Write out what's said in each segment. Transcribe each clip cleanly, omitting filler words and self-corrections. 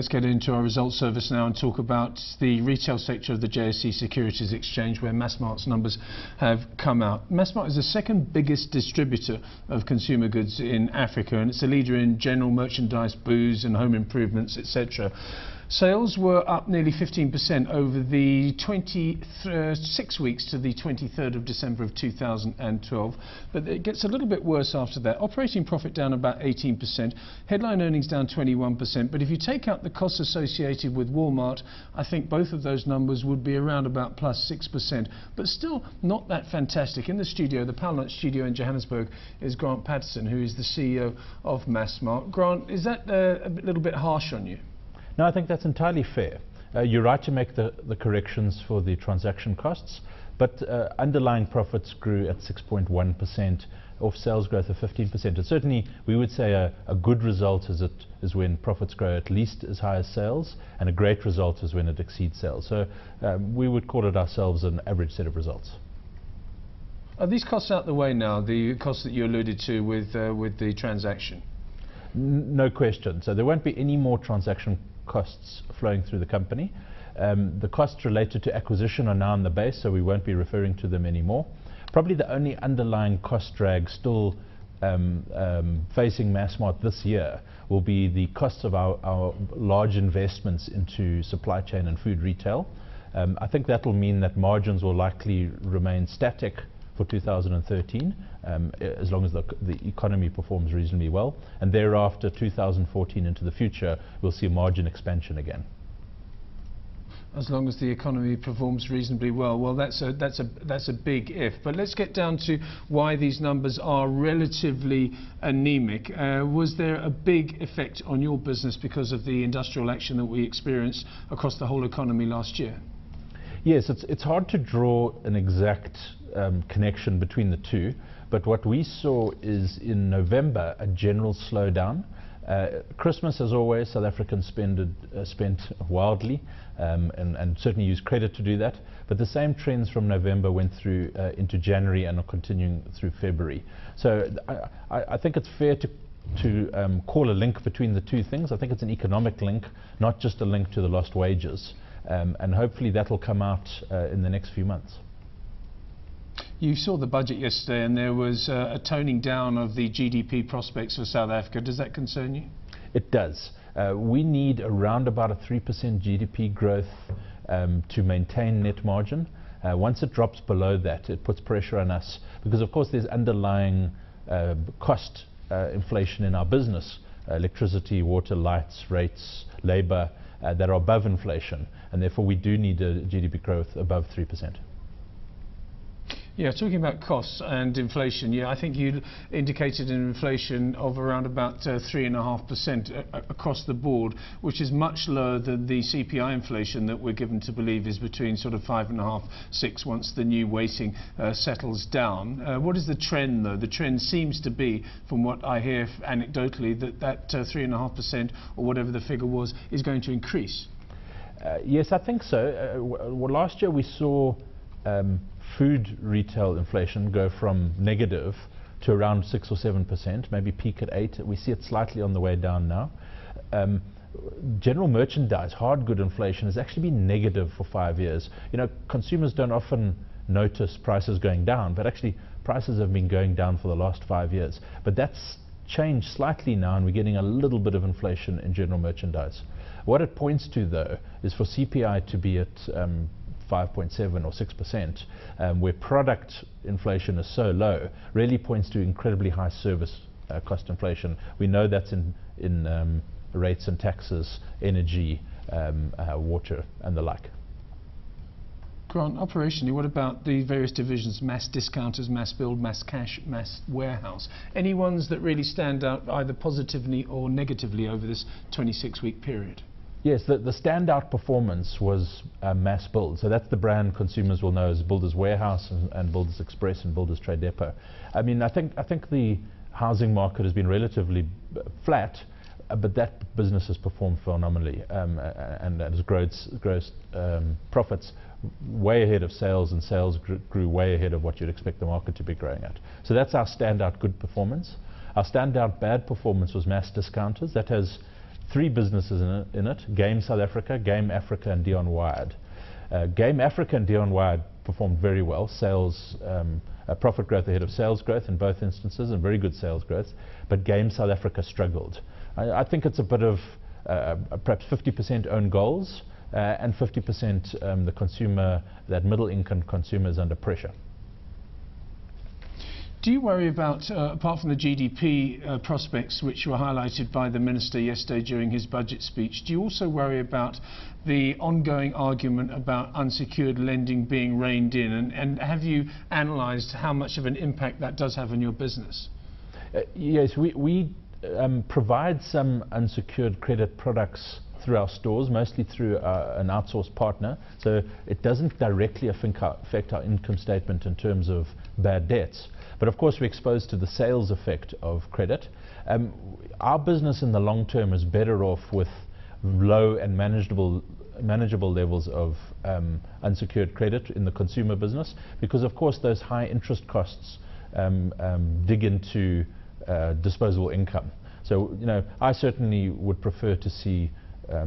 Let's get into our results service now and talk about the retail sector of the JSE Securities Exchange, where Massmart's numbers have come out. Massmart is the second biggest distributor of consumer goods in Africa, and it's a leader in general merchandise, booze and home improvements, etc. Sales were up nearly 15% over the 26 weeks to the 23rd of December of 2012, but it gets a little bit worse after that. Operating profit down about 18%, headline earnings down 21%, but if you take out the costs associated with Walmart, I think both of those numbers would be around about plus 6%, but still not that fantastic. In the studio, the Power Lunch studio in Johannesburg, is Grant Pattison, who is the CEO of Massmart. Grant, is that a little bit harsh on you? No, I think that's entirely fair. You're right to make the corrections for the transaction costs, but underlying profits grew at 6.1% off sales growth of 15%. And certainly, we would say a good result is when profits grow at least as high as sales, and a great result is when it exceeds sales. So we would call it ourselves an average set of results. Are these costs out the way now, the costs that you alluded to with the transaction? No question. So there won't be any more transaction costs flowing through the company. The costs related to acquisition are now in the base, so we won't be referring to them anymore. Probably the only underlying cost drag still facing Massmart this year will be the costs of our large investments into supply chain and food retail. I think that will mean that margins will likely remain static for 2013, as long as the economy performs reasonably well, and thereafter 2014 into the future we'll see margin expansion again. As long as the economy performs reasonably well. Well, that's a big if. But let's get down to why these numbers are relatively anemic. Was there a big effect on your business because of the industrial action that we experienced across the whole economy last year? Yes, it's hard to draw an exact connection between the two, but what we saw is in November a general slowdown. Christmas, as always, South Africans spent wildly and certainly use credit to do that, but the same trends from November went through into January and are continuing through February. So I think it's fair to call a link between the two things. I think it's an economic link, not just a link to the lost wages, and hopefully that will come out in the next few months. You saw the budget yesterday and there was a toning down of the GDP prospects for South Africa. Does that concern you? It does. We need around about a 3% GDP growth to maintain net margin. Once it drops below that, it puts pressure on us because, of course, there's underlying cost inflation in our business, electricity, water, lights, rates, labor, that are above inflation, and therefore we do need a GDP growth above 3%. Yeah, talking about costs and inflation, yeah, I think you indicated an inflation of around about 3.5% across the board, which is much lower than the CPI inflation that we're given to believe is between sort of 5.5%, 6% once the new weighting settles down. What is the trend, though? The trend seems to be, from what I hear anecdotally, that 3.5% or whatever the figure was is going to increase. Yes, I think so. Well, last year we saw food retail inflation go from negative to around 6 or 7%, maybe peak at 8%. We see it slightly on the way down now. General merchandise, hard good inflation has actually been negative for 5 years. You know, consumers don't often notice prices going down, but actually prices have been going down for the last 5 years. But that's changed slightly now, and we're getting a little bit of inflation in general merchandise. What it points to, though, is for CPI to be at 5.7 or 6%, where product inflation is so low, really points to incredibly high service cost inflation. We know that's in rates and taxes, energy, water and the like. Grant, operationally, what about the various divisions, mass discounters, mass build, mass cash, mass warehouse? Any ones that really stand out either positively or negatively over this 26-week period? Yes, the standout performance was Mass Build. So that's the brand consumers will know as Builders Warehouse and Builders Express and Builders Trade Depot. I mean, I think the housing market has been relatively flat, but that business has performed phenomenally and has grown profits way ahead of sales, and sales grew way ahead of what you'd expect the market to be growing at. So that's our standout good performance. Our standout bad performance was mass discounters. That has three businesses in it: Game South Africa, Game Africa, and Dion Wired. Game Africa and Dion Wired performed very well. Sales, profit growth ahead of sales growth in both instances, and very good sales growth. But Game South Africa struggled. I think it's a bit of perhaps 50% own goals and 50% the consumer, that middle income consumer, is under pressure. Do you worry about, apart from the GDP prospects which were highlighted by the Minister yesterday during his budget speech, do you also worry about the ongoing argument about unsecured lending being reined in? And have you analysed how much of an impact that does have on your business? Yes, we provide some unsecured credit products through our stores, mostly through an outsourced partner. So it doesn't directly affect our income statement in terms of bad debts. But of course, we're exposed to the sales effect of credit. Our business in the long term is better off with low and manageable levels of unsecured credit in the consumer business, because of course those high interest costs dig into disposable income. So, you know, I certainly would prefer to see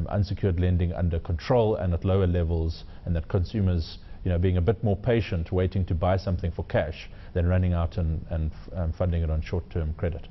unsecured lending under control and at lower levels, and that consumers, you know, being a bit more patient, waiting to buy something for cash than running out and funding it on short-term credit.